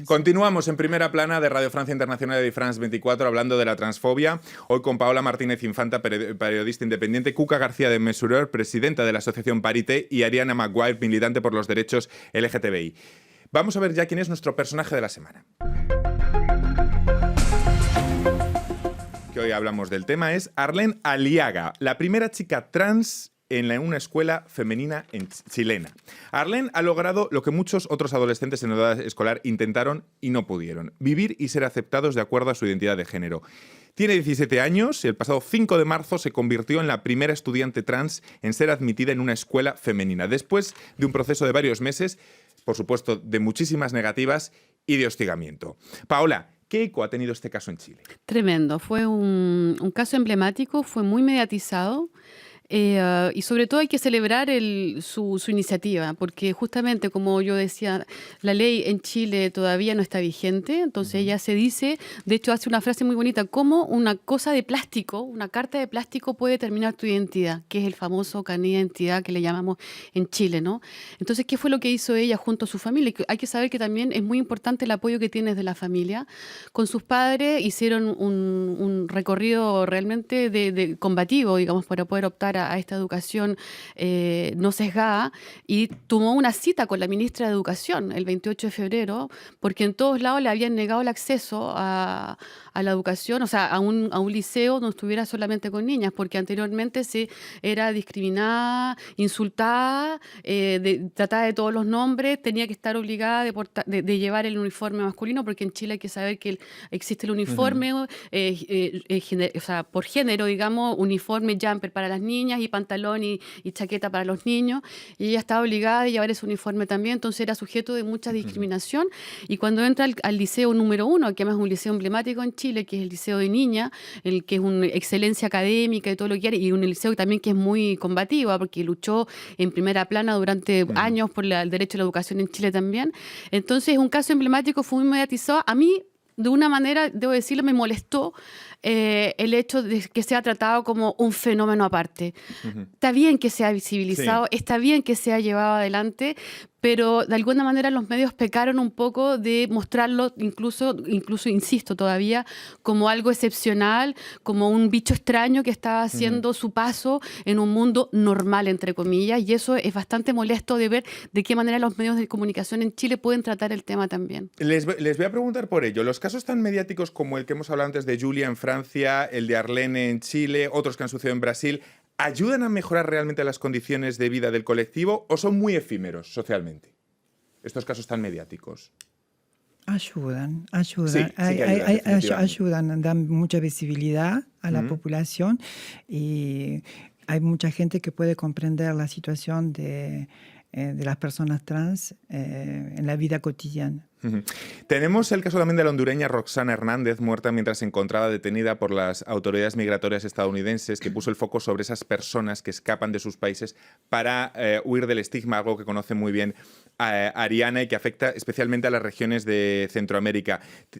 Continuamos en Primera Plana de Radio Francia Internacional de France 24 hablando de la transfobia. Hoy con Paola Martínez Infanta, periodista independiente, Cuca García de Mesureur, presidenta de la asociación Parité, y Ariana Maguire, militante por los derechos LGTBI. Vamos a ver ya quién es nuestro personaje de la semana. Que hoy hablamos del tema es Arlene Aliaga, la primera chica trans en una escuela femenina chilena. Arlene ha logrado lo que muchos otros adolescentes en edad escolar intentaron y no pudieron: vivir y ser aceptados de acuerdo a su identidad de género. Tiene 17 años y el pasado 5 de marzo se convirtió en la primera estudiante trans en ser admitida en una escuela femenina, después de un proceso de varios meses, por supuesto, de muchísimas negativas y de hostigamiento. Paola, ¿qué eco ha tenido este caso en Chile? Tremendo, fue un caso emblemático, fue muy mediatizado. Y sobre todo hay que celebrar su iniciativa, porque justamente, como yo decía, la ley en Chile todavía no está vigente. Entonces ella se dice, de hecho hace una frase muy bonita: cómo una cosa de plástico, una carta de plástico puede determinar tu identidad, que es el famoso carnet de identidad que le llamamos en Chile, ¿no? Entonces, ¿qué fue lo que hizo ella junto a su familia? Hay que saber que también es muy importante el apoyo que tienes de la familia. Con sus padres hicieron un recorrido realmente de combativo, digamos, para poder optar a esta educación no sesgada, y tomó una cita con la ministra de Educación el 28 de febrero, porque en todos lados le habían negado el acceso a la educación, o sea, a un liceo donde estuviera solamente con niñas, porque anteriormente se era discriminada, insultada, tratada de todos los nombres, tenía que estar obligada de llevar el uniforme masculino, porque en Chile hay que saber que existe el uniforme, o sea, por género, digamos, uniforme jumper para las niñas y pantalón y chaqueta para los niños, y ella estaba obligada a llevar ese uniforme también. Entonces era sujeto de mucha discriminación. Y cuando entra al liceo número 1, que además es un liceo emblemático en Chile, que es el Liceo de Niña, el que es una excelencia académica y todo lo que quiere, y un liceo también que es muy combativa, porque luchó en primera plana durante años por el derecho a la educación en Chile también. Entonces es un caso emblemático, fue muy mediatizado. A mí, de una manera, debo decirlo, me molestó el hecho de que sea tratado como un fenómeno aparte. Está bien que sea visibilizado, sí, está bien que sea llevado adelante, pero de alguna manera los medios pecaron un poco de mostrarlo, incluso insisto todavía, como algo excepcional, como un bicho extraño que estaba haciendo su paso en un mundo normal, entre comillas, y eso es bastante molesto de ver de qué manera los medios de comunicación en Chile pueden tratar el tema también. Les voy a preguntar por ello. Los casos tan mediáticos como el que hemos hablado antes de Julia en Francia, el de Arlene en Chile, otros que han sucedido en Brasil, ¿ayudan a mejorar realmente las condiciones de vida del colectivo o son muy efímeros socialmente estos casos tan mediáticos? Ayudan, Sí, ayudan, dan mucha visibilidad a la población, y hay mucha gente que puede comprender la situación de las personas trans en la vida cotidiana. Tenemos el caso también de la hondureña Roxana Hernández, muerta mientras se encontraba detenida por las autoridades migratorias estadounidenses, que puso el foco sobre esas personas que escapan de sus países para huir del estigma, algo que conoce muy bien Ariana y que afecta especialmente a las regiones de Centroamérica.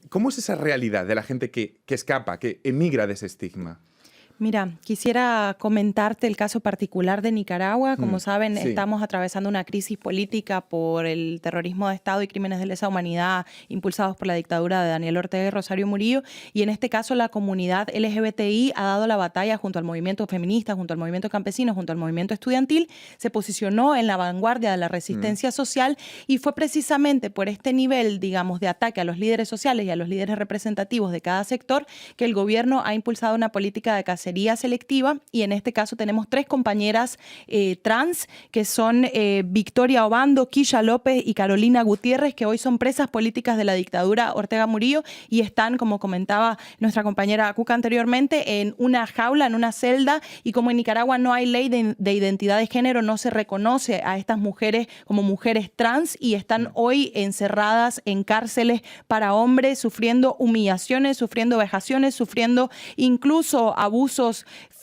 ¿Cómo es esa realidad de la gente que escapa, que emigra de ese estigma? Mira, quisiera comentarte el caso particular de Nicaragua. Como saben, sí, estamos atravesando una crisis política por el terrorismo de Estado y crímenes de lesa humanidad impulsados por la dictadura de Daniel Ortega y Rosario Murillo. Y en este caso la comunidad LGBTI ha dado la batalla junto al movimiento feminista, junto al movimiento campesino, junto al movimiento estudiantil. Se posicionó en la vanguardia de la resistencia social, y fue precisamente por este nivel, digamos, de ataque a los líderes sociales y a los líderes representativos de cada sector que el gobierno ha impulsado una política de cacería selectiva. Y en este caso tenemos 3 compañeras trans, que son Victoria Obando, Quilla López y Carolina Gutiérrez, que hoy son presas políticas de la dictadura Ortega Murillo y están, como comentaba nuestra compañera Cuca anteriormente, en una jaula, en una celda. Y como en Nicaragua no hay ley de identidad de género, no se reconoce a estas mujeres como mujeres trans, y están hoy encerradas en cárceles para hombres, sufriendo humillaciones, sufriendo vejaciones, sufriendo incluso abusos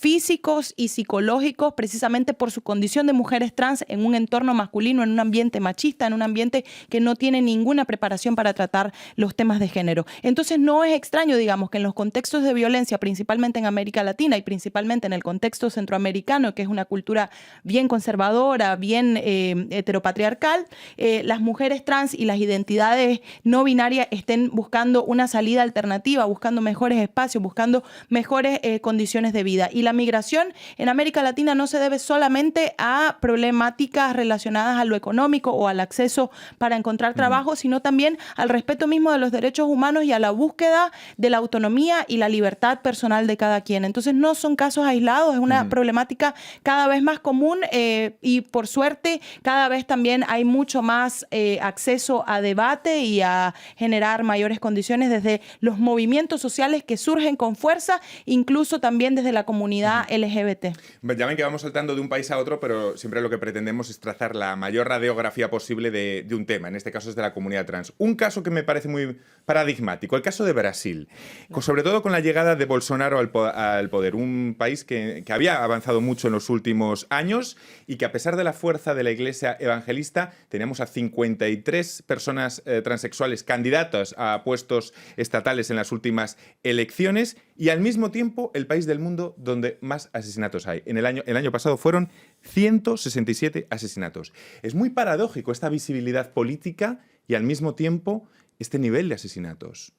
físicos y psicológicos precisamente por su condición de mujeres trans en un entorno masculino, en un ambiente machista, en un ambiente que no tiene ninguna preparación para tratar los temas de género. Entonces no es extraño, digamos, que en los contextos de violencia, principalmente en América Latina y principalmente en el contexto centroamericano, que es una cultura bien conservadora, bien heteropatriarcal, las mujeres trans y las identidades no binarias estén buscando una salida alternativa, buscando mejores espacios, buscando mejores condiciones de vida. Y la migración en América Latina no se debe solamente a problemáticas relacionadas a lo económico o al acceso para encontrar trabajo, sino también al respeto mismo de los derechos humanos y a la búsqueda de la autonomía y la libertad personal de cada quien. Entonces no son casos aislados, es una problemática cada vez más común y por suerte cada vez también hay mucho más acceso a debate y a generar mayores condiciones desde los movimientos sociales que surgen con fuerza, incluso también desde la comunidad LGBT. Ya ven que vamos saltando de un país a otro, pero siempre lo que pretendemos es trazar la mayor radiografía posible de un tema, en este caso es de la comunidad trans. Un caso que me parece muy paradigmático, el caso de Brasil, sobre todo con la llegada de Bolsonaro al poder, un país que había avanzado mucho en los últimos años y que a pesar de la fuerza de la Iglesia evangelista, teníamos a 53 personas transexuales candidatas a puestos estatales en las últimas elecciones y al mismo tiempo el país del mundo donde más asesinatos hay. El año pasado fueron 167 asesinatos. Es muy paradójico esta visibilidad política y al mismo tiempo este nivel de asesinatos.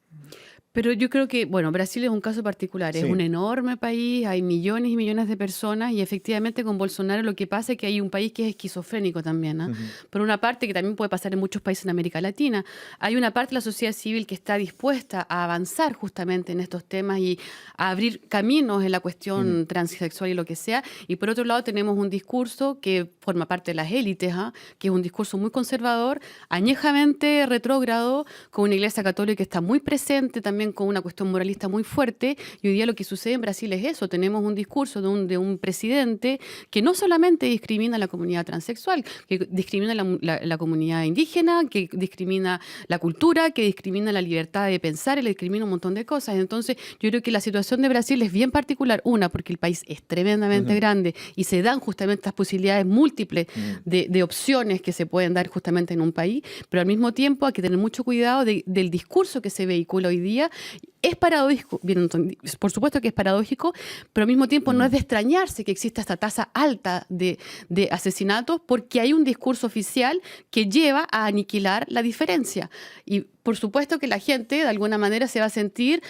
Pero yo creo que, bueno, Brasil es un caso particular, es un enorme país, hay millones y millones de personas y efectivamente con Bolsonaro lo que pasa es que hay un país que es esquizofrénico también, ¿eh? Por una parte, que también puede pasar en muchos países en América Latina, hay una parte de la sociedad civil que está dispuesta a avanzar justamente en estos temas y a abrir caminos en la cuestión transexual y lo que sea, y por otro lado tenemos un discurso que forma parte de las élites, que es un discurso muy conservador, añejamente retrógrado, con una iglesia católica que está muy presente también con una cuestión moralista muy fuerte, y hoy día lo que sucede en Brasil es eso, tenemos un discurso de un presidente que no solamente discrimina a la comunidad transexual, que discrimina la comunidad indígena, que discrimina la cultura, que discrimina la libertad de pensar, y le discrimina un montón de cosas. Entonces yo creo que la situación de Brasil es bien particular, una, porque el país es tremendamente grande y se dan justamente estas posibilidades múltiples de opciones que se pueden dar justamente en un país, pero al mismo tiempo hay que tener mucho cuidado del discurso que se vehicula hoy día. Es paradójico, bien, por supuesto que es paradójico, pero al mismo tiempo no es de extrañarse que exista esta tasa alta de asesinatos porque hay un discurso oficial que lleva a aniquilar la diferencia. Y por supuesto que la gente de alguna manera se va a sentir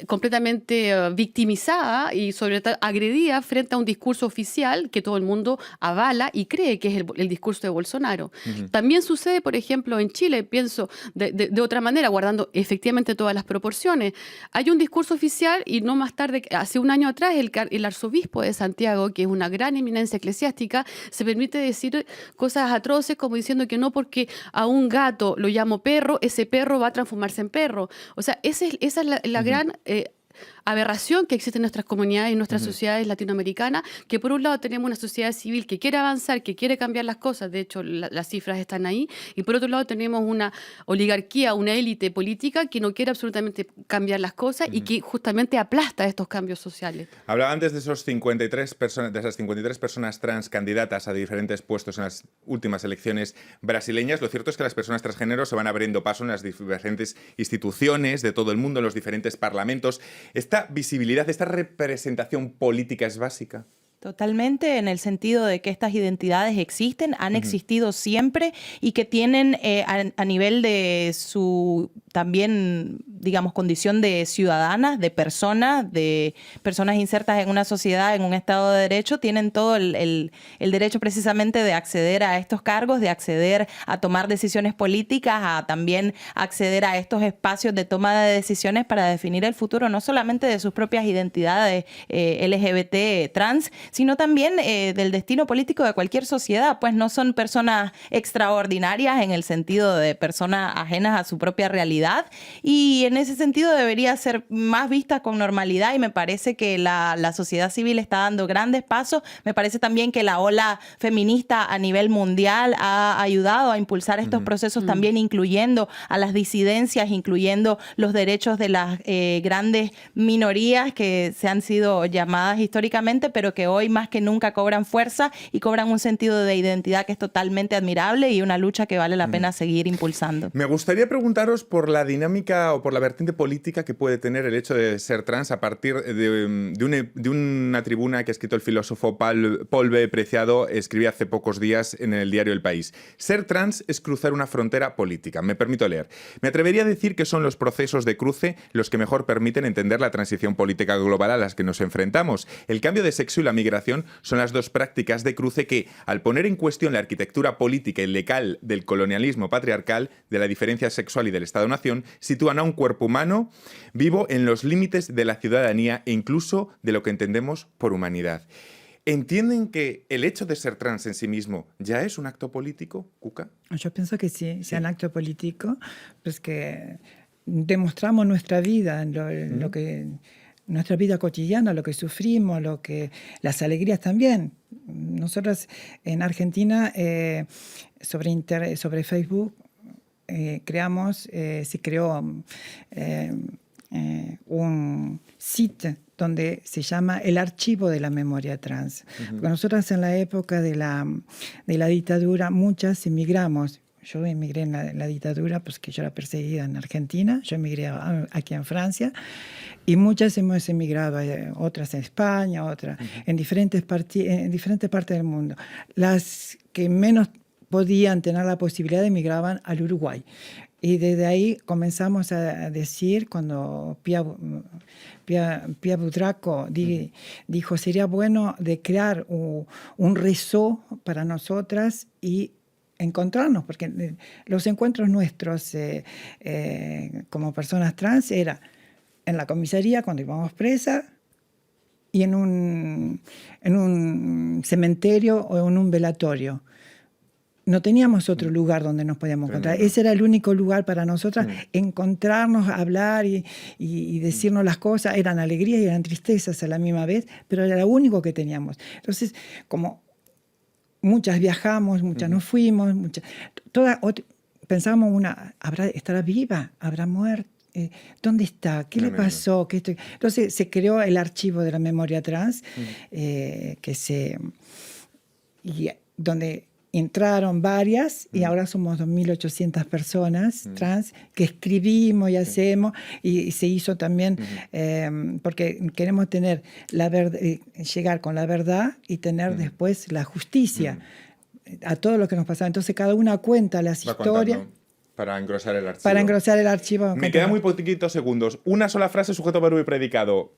completamente victimizada y sobre todo agredida frente a un discurso oficial que todo el mundo avala y cree que es el discurso de Bolsonaro. También sucede, por ejemplo, en Chile, pienso de otra manera, guardando efectivamente todas las proporciones. Hay un discurso oficial y no más tarde, hace un año atrás, el arzobispo de Santiago, que es una gran eminencia eclesiástica, se permite decir cosas atroces como diciendo que no porque a un gato lo llamo perro, ese perro va a transformarse en perro. O sea, esa es la gran aberración que existe en nuestras comunidades y en nuestras sociedades latinoamericanas, que por un lado tenemos una sociedad civil que quiere avanzar, que quiere cambiar las cosas, de hecho las cifras están ahí, y por otro lado tenemos una oligarquía, una élite política que no quiere absolutamente cambiar las cosas y que justamente aplasta estos cambios sociales. Hablaba antes de esas 53 personas trans candidatas a diferentes puestos en las últimas elecciones brasileñas. Lo cierto es que las personas transgénero se van abriendo paso en las diferentes instituciones de todo el mundo, en los diferentes parlamentos. ¿Esta visibilidad, esta representación política es básica? Totalmente, en el sentido de que estas identidades existen, han existido siempre y que tienen a nivel de su también, digamos, condición de ciudadanas, de personas insertas en una sociedad, en un Estado de Derecho, tienen todo el derecho precisamente de acceder a estos cargos, de acceder a tomar decisiones políticas, a también acceder a estos espacios de toma de decisiones para definir el futuro, no solamente de sus propias identidades LGBT trans, sino también del destino político de cualquier sociedad, pues no son personas extraordinarias en el sentido de personas ajenas a su propia realidad. Y en ese sentido debería ser más vista con normalidad, y me parece que la sociedad civil está dando grandes pasos. Me parece también que la ola feminista a nivel mundial ha ayudado a impulsar estos procesos también, incluyendo a las disidencias, incluyendo los derechos de las grandes minorías que se han sido llamadas históricamente, pero que hoy más que nunca cobran fuerza y cobran un sentido de identidad que es totalmente admirable y una lucha que vale la pena seguir impulsando. Me gustaría preguntaros por la dinámica o por la vertiente política que puede tener el hecho de ser trans a partir de una tribuna que ha escrito el filósofo Paul B. Preciado, escribí hace pocos días en el diario El País. Ser trans es cruzar una frontera política. Me permito leer. Me atrevería a decir que son los procesos de cruce los que mejor permiten entender la transición política global a las que nos enfrentamos. El cambio de sexo y la migración son las dos prácticas de cruce que, al poner en cuestión la arquitectura política y legal del colonialismo patriarcal, de la diferencia sexual y del Estado-nación, sitúan a un cuerpo humano vivo en los límites de la ciudadanía e incluso de lo que entendemos por humanidad. ¿Entienden que el hecho de ser trans en sí mismo ya es un acto político, Cuca? Yo pienso que sí, es un acto político, pues que demostramos nuestra vida, lo que, nuestra vida cotidiana, lo que sufrimos, las alegrías también. Nosotros en Argentina, sobre Facebook, se creó un sitio donde se llama el Archivo de la Memoria Trans. Porque nosotros en la época de la dictadura, muchas emigramos. Yo emigré en la dictadura, pues que yo era perseguida en Argentina, yo emigré aquí en Francia, y muchas hemos emigrado, otras en España, otras en diferentes partes del mundo. Las que menos podían tener la posibilidad emigraban al Uruguay. Y desde ahí comenzamos a decir, cuando Pia Butraco dijo, sería bueno de crear un rezo para nosotras y encontrarnos, porque los encuentros nuestros como personas trans era en la comisaría cuando íbamos presa y en un cementerio o en un velatorio. No teníamos otro lugar donde nos podíamos encontrar. Ese era el único lugar para nosotras, encontrarnos, hablar y decirnos las cosas. Eran alegrías y eran tristezas a la misma vez, pero era lo único que teníamos. Entonces, como muchas viajamos, muchas nos fuimos, pensábamos, ¿estará viva? ¿Habrá muerto? ¿Dónde está? ¿Qué le pasó? Entonces se creó el Archivo de la Memoria Trans, donde entraron varias y ahora somos 2.800 personas trans que escribimos y hacemos, y se hizo también porque queremos tener llegar con la verdad y tener después la justicia a todo lo que nos pasaba. Entonces cada una cuenta las historias. Para engrosar el archivo. Para engrosar el archivo. Me quedan muy poquitos segundos. Una sola frase, sujeto, verbo y predicado.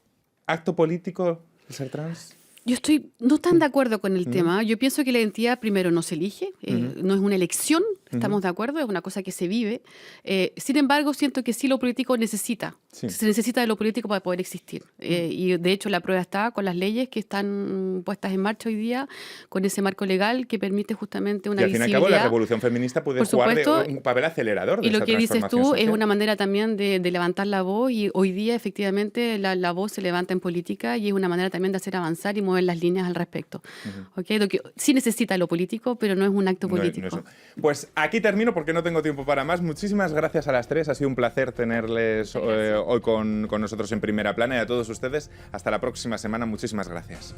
¿Acto político el ser trans? Yo estoy no tan de acuerdo con el tema. Yo pienso que la identidad primero no se elige, no es una elección, estamos de acuerdo, es una cosa que se vive. Sin embargo, siento que sí lo político se necesita de lo político para poder existir. Y de hecho la prueba está con las leyes que están puestas en marcha hoy día, con ese marco legal que permite justamente una visibilidad. Y al fin y al cabo la revolución feminista puede jugar un papel acelerador de y lo esa que dices tú social. es una manera también de levantar la voz, y hoy día efectivamente la voz se levanta en política y es una manera también de hacer avanzar y mover las líneas al respecto. ¿Okay? Lo que sí necesita lo político, pero no es un acto político. Pues aquí termino porque no tengo tiempo para más. Muchísimas gracias a las tres. Ha sido un placer tenerles hoy con nosotros en Primera Plana, y a todos ustedes hasta la próxima semana. Muchísimas gracias.